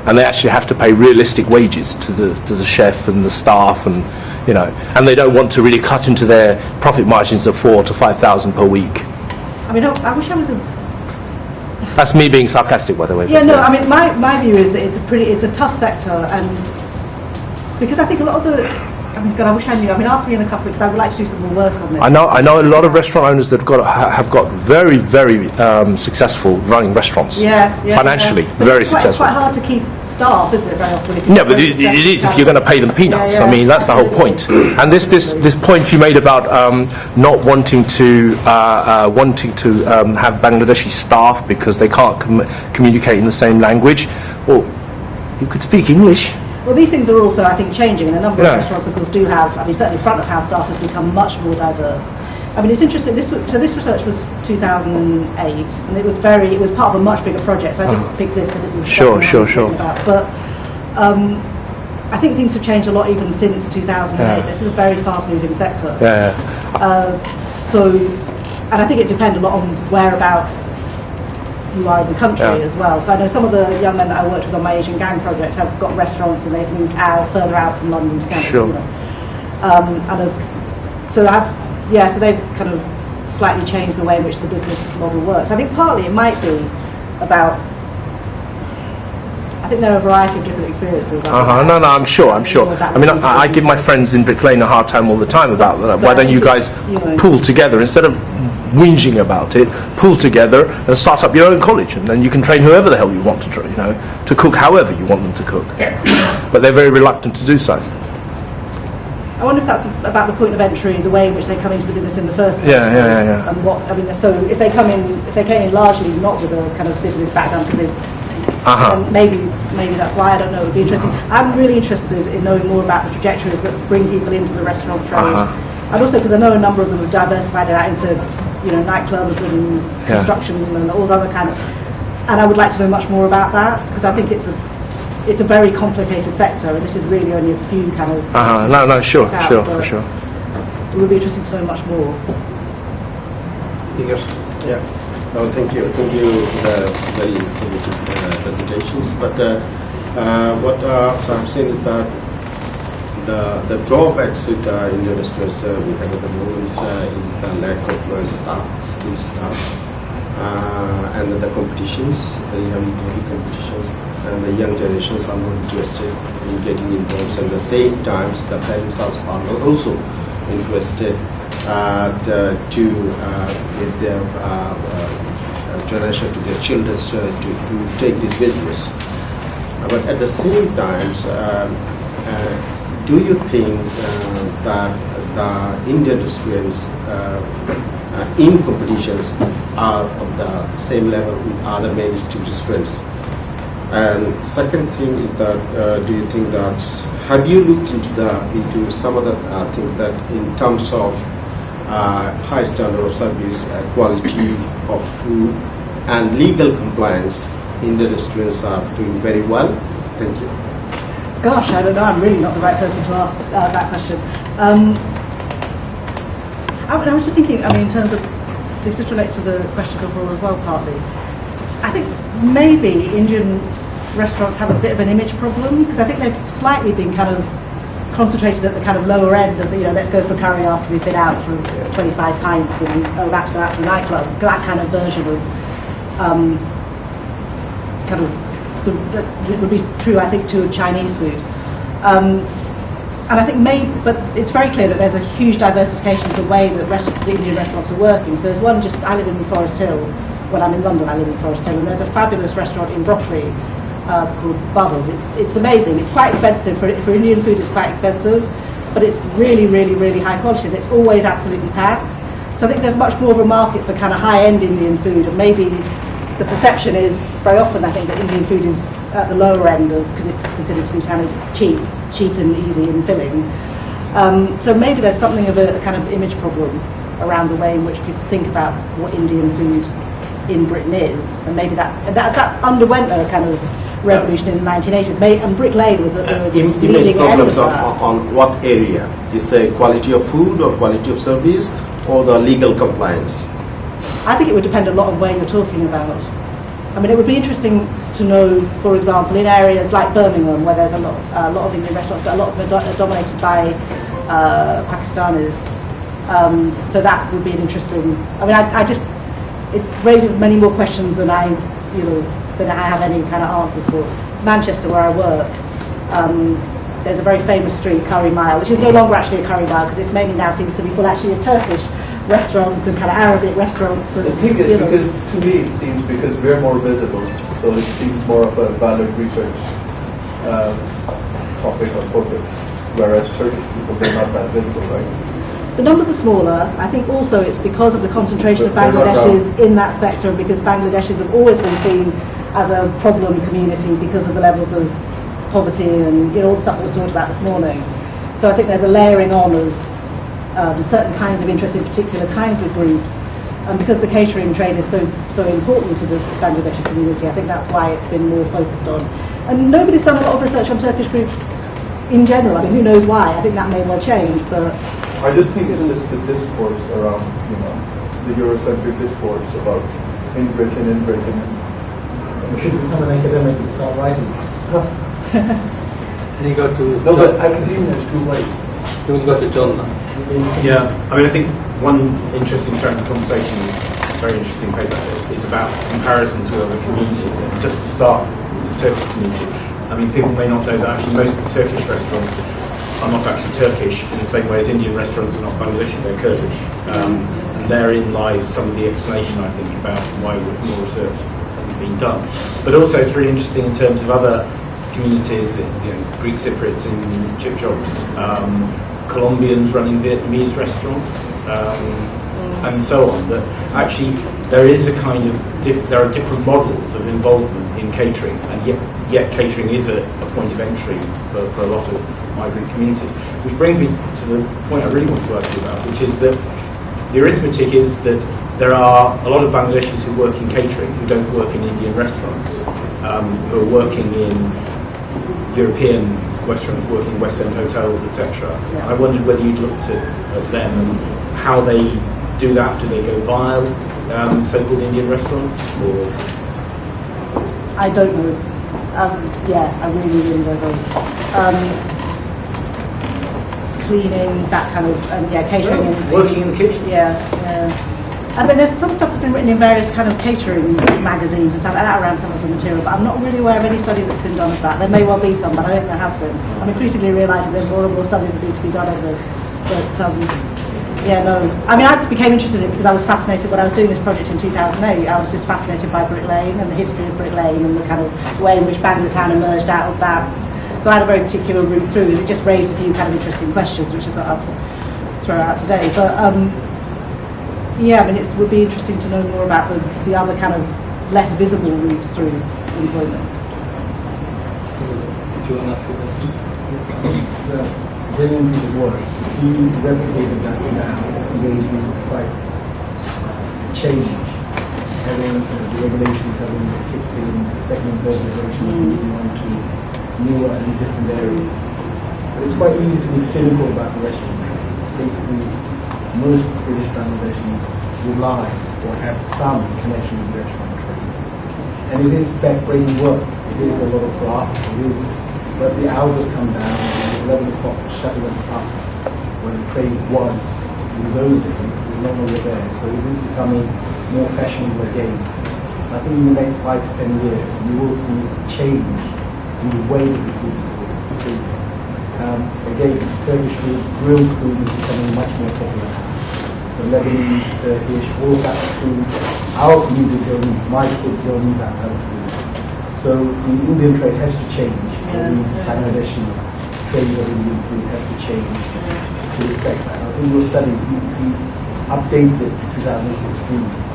and they actually have to pay realistic wages to the chef and the staff, and and they don't want to really cut into their profit margins of 4,000 to 5,000 per week. I mean, I wish I was a... That's me being sarcastic, by the way. Yeah, no, I mean, my view is that it's a tough sector, and because I think a lot of the... I mean, God, I wish I knew. I mean, ask me in a couple, because I would like to do some more work on this. I know a lot of restaurant owners that have got very, very successful running restaurants. Financially, very successful. It's quite hard to keep staff, isn't it, very often? No, but it is if you're going to pay them peanuts. I mean, that's the whole point. And this point you made about not wanting to have Bangladeshi staff because they can't communicate in the same language. Well, you could speak English. Well, these things are also, I think, changing, and a number of restaurants, of course, do have. I mean, certainly front of house staff has become much more diverse. I mean, it's interesting. This research was 2008, and it was part of a much bigger project. So I just picked this because it was sure. But I think things have changed a lot even since 2008. This is a very fast-moving sector. And I think it depends a lot on whereabouts you are in the country as well. So I know some of the young men that I worked with on my Asian Gang project have got restaurants and they've moved further out from London to Canada. So they've kind of slightly changed the way in which the business model works. I think partly it might be about, I think there are a variety of different experiences. No, I'm sure. I mean, I give my friends in Brick Lane a hard time all the time about that. Why don't you guys pull together instead of whinging about it? Pull together and start up your own college, and then you can train whoever the hell you want to cook however you want them to cook. But they're very reluctant to do so. I wonder if that's about the point of entry, the way in which they come into the business in the first place. And what I mean, so if they came in largely not with a kind of business background, because and maybe that's why, I don't know. It would be interesting. I'm really interested in knowing more about the trajectories that bring people into the restaurant trade, and also because I know a number of them have diversified it out into nightclubs and construction and all other kind of. And I would like to know much more about that, because I think it's it's a very complicated sector, and this is really only a few kind of... No, sure, for sure. It would be interesting to know much more. Yes. Yeah. No, thank you. Thank you for the very informative presentations. But so I've seen is that the drawbacks with Indian restaurants we have at the moment is the lack of skilled staff, and the competitions, very heavy competitions, and the young generations are not interested in getting involved. And at the same time, the parents are not also interested to get their generation to their children to take this business. But at the same time, do you think that the Indian restaurants in competitions are of the same level with other mainstream restaurants? And second thing is that do you think that, have you looked into some of the things that in terms of high standard of service, quality of food, and legal compliance, Indian restaurants are doing very well? Thank you. Gosh, I don't know. I'm really not the right person to ask that question. I was just thinking, I mean, in terms of, this just relates to the question before as well, partly. I think maybe Indian restaurants have a bit of an image problem, because I think they've slightly been kind of concentrated at the kind of lower end of the, let's go for curry after we've been out for 25 pints and that's go out to the nightclub, that kind of version of it would be true, I think, to Chinese food. And I think but it's very clear that there's a huge diversification of the way that the Indian restaurants are working. So there's one I live in Forest Hill. When I'm in London, I live in Forest Hill, and there's a fabulous restaurant in Brockley called Bubbles. It's amazing. It's quite expensive for Indian food. It's quite expensive, but it's really, really, really high quality. And it's always absolutely packed. So I think there's much more of a market for kind of high-end Indian food, and maybe the perception is very often, I think, that Indian food is at the lower end because it's considered to be kind of cheap and easy and filling. So maybe there's something of a kind of image problem around the way in which people think about what Indian food in Britain is, and maybe that underwent a kind of revolution in the 1980s. And Brick Lane was a image problems on what area? Is it quality of food or quality of service or the legal compliance? I think it would depend a lot on where you're talking about. I mean, it would be interesting to know, for example, in areas like Birmingham, where there's a lot of Indian restaurants, but a lot of them are dominated by Pakistanis. So that would be an interesting. I mean, it raises many more questions than I have any kind of answers for. Manchester, where I work, there's a very famous street, Curry Mile, which is no longer actually a curry mile because it's mainly now seems to be full actually of Turkish restaurants and kind of Arabic restaurants. And, the thing is, because to me it seems because we're more visible, so it seems more of a valid research topic or focus, whereas Turkish people, they're not that visible, right? The numbers are smaller. I think also it's because of the concentration of Bangladeshis in that sector, and because Bangladeshis have always been seen as a problem community because of the levels of poverty and all the stuff that was talked about this morning. So I think there's a layering on of certain kinds of interest in particular kinds of groups, and because the catering trade is so important to the Bangladeshi community, I think that's why it's been more focused on. And nobody's done a lot of research on Turkish groups in general. I mean, who knows why? I think that may well change, but I just think it's just the discourse around, the Eurocentric discourse about in Britain. We should become an academic and start writing. You go to No, but academia is too late. You will go to John now. Yeah, I mean, I think one interesting strand of conversation, very interesting paper, is about comparison to other communities. And just to start with the Turkish community, I mean, people may not know that actually most of the Turkish restaurants are not actually Turkish in the same way as Indian restaurants are not Bangladeshi, they're Kurdish. And therein lies some of the explanation, I think, about why more research hasn't been done. But also it's really interesting in terms of other communities, Greek Cypriots in chip shops, Colombians running Vietnamese restaurants, and so on. That actually there is a kind of there are different models of involvement in catering, and yet catering is a point of entry for a lot of migrant communities. Which brings me to the point I really want to ask you about, which is that the arithmetic is that there are a lot of Bangladeshis who work in catering who don't work in Indian restaurants, who are working in European restaurants working in West End hotels, etc. Yeah. I wondered whether you'd looked at them and how they do that. Do they go via so-called Indian restaurants, or? I don't know. Yeah, I really don't know. Cleaning, that kind of, catering. Working in the kitchen. Yeah. I mean, there's some stuff that's been written in various kind of catering magazines and stuff like that around some of the material, but I'm not really aware of any study that's been done of that. There may well be some, but I don't think there has been. I'm increasingly realising there's more and more studies that need to be done over it. But, yeah, no. I mean, I became interested in it because I was fascinated when I was doing this project in 2008. I was just fascinated by Brick Lane and the history of Brick Lane and the kind of way in which Banglatown emerged out of that. So I had a very particular route through, and it just raised a few kind of interesting questions, which I thought I'll throw out today. But yeah, I mean, it would be interesting to know more about the other kind of less visible routes through employment. Do you want to ask a question? It's a brilliant piece of work. If you replicated that now, it would be quite a change. Having the regulations having kicked in, the second and third regulations moving on to newer and different areas. But it's quite easy to be cynical about the restaurant trade. Basically, most British Bangladeshis rely or have some connection with the restaurant trade. And it is back-breaking work. It is a lot of graft. It is, but the hours have come down. At 11 o'clock, shutting of the pubs, where the trade was in those days, is no longer there. So it is becoming more fashionable again. I think in the next 5 to 10 years, you will see a change in the way that the food is cooked. Because, again, Turkish food, grilled food is becoming much more popular. So Lebanese, Turkish, all that food, our community don't eat, my kids don't eat that kind of food. So the Indian trade has to change. The Bangladeshi trade of Indian food has to change to reflect that. I think your studies, we updated it to 2016.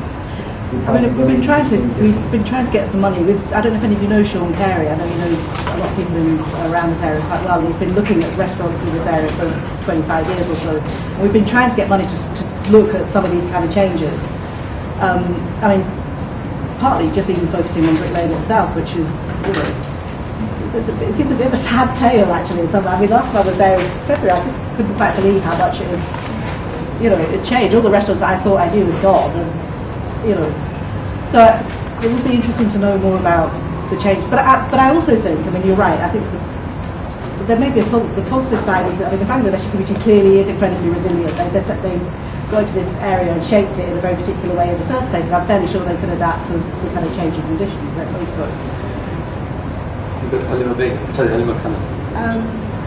I mean, we've been trying to get some money. I don't know if any of you know Sean Carey. I know he knows a lot of people around this area quite well. And he's been looking at restaurants in this area for 25 years or so. And we've been trying to get money to look at some of these kind of changes. I mean, partly just even focusing on Brick Lane itself, which is, you know, it seems a bit of a sad tale actually. I mean, last time I was there in February, I just couldn't quite believe how much it had, you know, it changed. All the restaurants that I thought I knew had gone. And, you know, so it would be interesting to know more about the changes. But I also think, I mean, you're right. I think there may be the positive side is that, I mean, the Bangladeshi community clearly is incredibly resilient. They got into this area and shaped it in a very particular way in the first place, and I'm fairly sure they can adapt to the kind of changing conditions. Let's hope so. Halima Khan.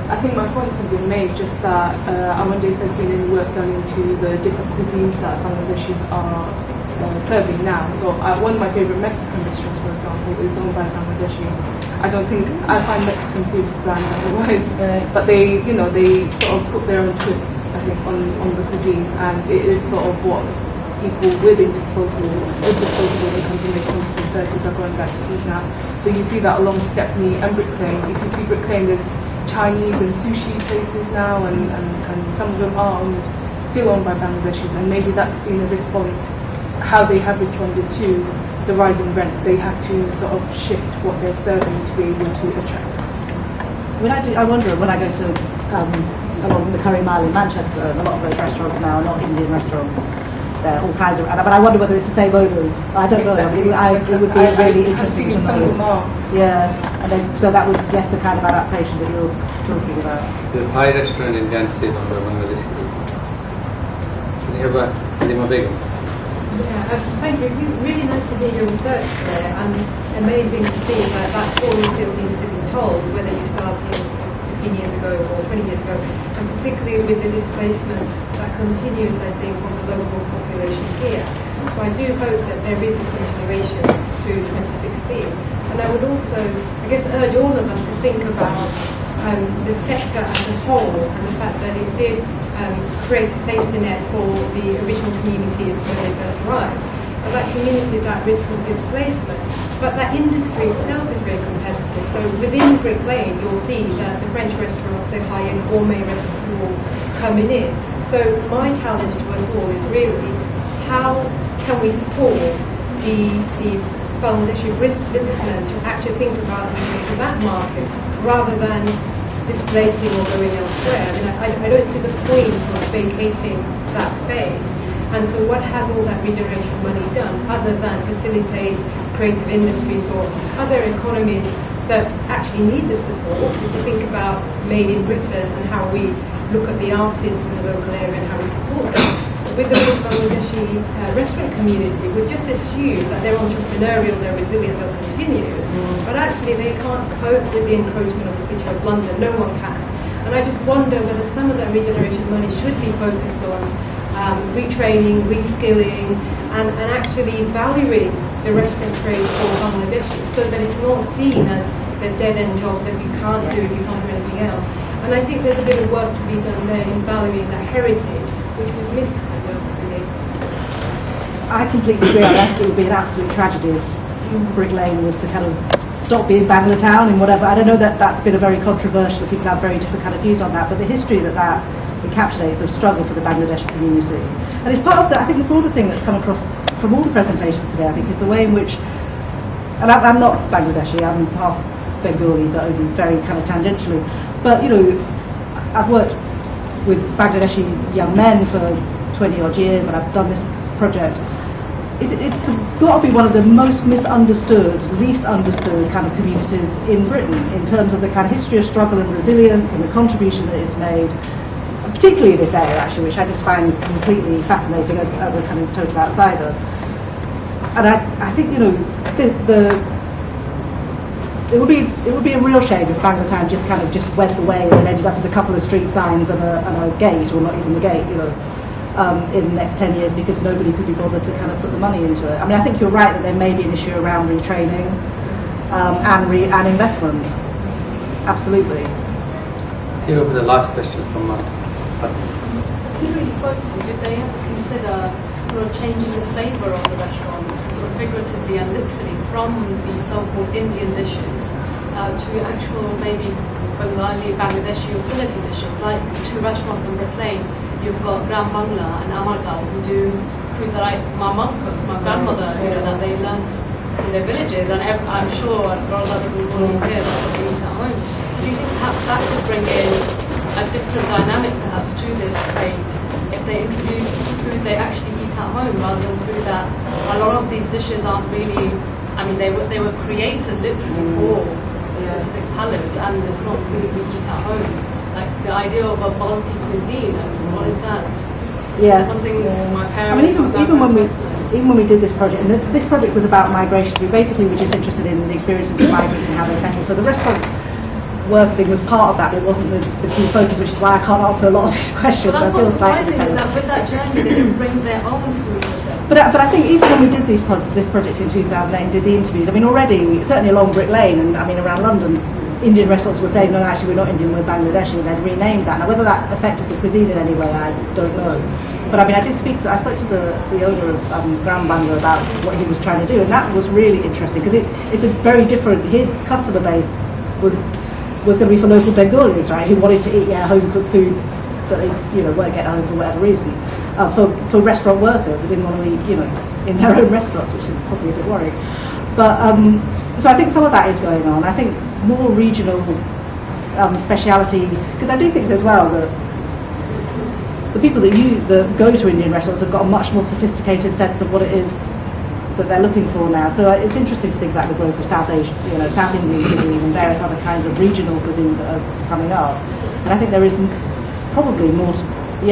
I think my points have been made, just that I wonder if there's been any work done into the different cuisines that Bangladeshis are serving now. So one of my favorite Mexican restaurants, for example, is owned by Bangladeshi. I find Mexican food bland otherwise, but they sort of put their own twist, I think, on the cuisine, and it is sort of what people with disposable incomes in their 20s and 30s are going back to eat now. So you see that along Stepney and Brick Lane. If you see Brick Lane, there's Chinese and sushi places now, and some of them are still owned by Bangladeshis, and maybe that's been a response, how they have responded to the rising rents. They have to sort of shift what they're serving to be able to attract us. I wonder when I go to along the Curry Mile in Manchester, and a lot of those restaurants now are not Indian restaurants. They're all kinds of, but I wonder whether it's the same owners. I don't know. It would be really interesting to know. Some of them are. Yeah, and then, so that would suggest the kind of adaptation that you're talking about. The Thai restaurant in Gansi, on the Bangladeshi. Can you have a Halima Begum? Yeah, thank you. It's really nice to hear your research there, and amazing to see that story still needs to be told, whether you started 15 years ago or 20 years ago, and particularly with the displacement that continues, I think, from the local population here. So I do hope that there is a continuation through 2016. And I would also, I guess, urge all of us to think about the sector as a whole, and the fact that it did create a safety net for the original communities when they first arrived. But that community is at risk of displacement. But that industry itself is very competitive. So within Brick Lane, you'll see that the French restaurants, the high-end gourmet restaurants are all coming in. So my challenge to us all is really, how can we support the Bangladeshi businessmen to actually think about that market rather than displacing or going elsewhere. I mean, I don't see the point of vacating that space. And so what has all that regeneration money done other than facilitate creative industries or other economies that actually need the support? If you think about Made in Britain and how we look at the artists in the local area and how we support them, with the Bangladeshi restaurant community, we just assume that they're entrepreneurial, they're resilient, they'll continue. But actually they can't cope with the encroachment of the City of London. No one can. And I just wonder whether some of that regeneration money should be focused on retraining, reskilling, and actually valuing the restaurant trade for Bangladeshi so that it's not seen as the dead-end jobs that you can't do if you can't do anything else. And I think there's a bit of work to be done there in valuing that heritage, which we've missed. I completely agree. I think it would be an absolute tragedy if Brick Lane was to kind of stop being Banglatown and whatever. I don't know that that's been a very controversial, people have very different kind of views on that, but the history that encapsulates of struggle for the Bangladeshi community. And it's part of that, I think the broader thing that's come across from all the presentations today, I think, is the way in which, and I'm not Bangladeshi, I'm half Bengali, but only very kind of tangentially, but you know, I've worked with Bangladeshi young men for 20 odd years and I've done this project. It's got to be one of the most misunderstood, least understood kind of communities in Britain in terms of the kind of history of struggle and resilience and the contribution that it's made, particularly this area actually, which I just find completely fascinating as a kind of total outsider. And I think, you know, it would be a real shame if Banglatown just went away and ended up as a couple of street signs and a gate, or not even the gate, you know, in the next 10 years because nobody could be bothered to kind of put the money into it. I mean, I think you're right that there may be an issue around retraining and investment. Absolutely. Here over the last question from People you spoke to, did they ever consider sort of changing the flavour of the restaurant, sort of figuratively and literally, from these so-called Indian dishes to actual maybe Bengali, Bangladeshi or Sylheti dishes, like two restaurants on Brick Lane? You've got Gram Bangla and Amargal who do food that my mum cooks, my grandmother, you know, that they learnt in their villages, and I'm sure a lot of other people here that's what they eat at home. So do you think perhaps that could bring in a different dynamic perhaps to this trade if they introduce food they actually eat at home rather than food that a lot of these dishes aren't really, I mean they were created literally for a specific palate and it's not food we eat at home. Like the idea of a multi-cuisine, I mean, what is that? Is something my parents... I mean, even when we did this project, and this project was about migration, we basically were just interested in the experiences of migrants and how they settled. So the restaurant work thing was part of that, but it wasn't the key focus, which is why I can't answer a lot of these questions. Well, that's what's surprising is that with that journey they didn't bring their own food with them. But I think even when we did this project in 2008 and did the interviews, I mean already, certainly along Brick Lane and I mean around London, Indian restaurants were saying, no, actually we're not Indian, we're Bangladeshi, and they'd renamed that. Now whether that affected the cuisine in any way, I don't know. But I mean, I spoke to the owner of Gram Bangla about what he was trying to do, and that was really interesting, because it's a very different, his customer base was going to be for local Bengalis, right, who wanted to eat home-cooked food that they, you know, weren't getting home for whatever reason. For restaurant workers, they didn't want to eat, you know, in their own restaurants, which is probably a bit worrying. But, so I think some of that is going on. I think more regional speciality, because I do think as well that the people that go to Indian restaurants have got a much more sophisticated sense of what it is that they're looking for now. So it's interesting to think about the growth of South Asia, you know, South Indian cuisine and various other kinds of regional cuisines that are coming up. And I think there is probably more to,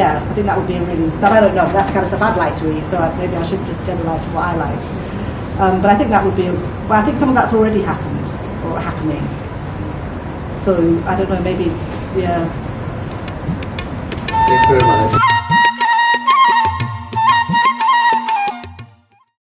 I think that would be a really, but I don't know, that's the kind of stuff I'd like to eat, so maybe I should just generalise what I like. But I think that would be, I think some of that's already happened, or happening. So, I don't know, maybe, Thank you very much.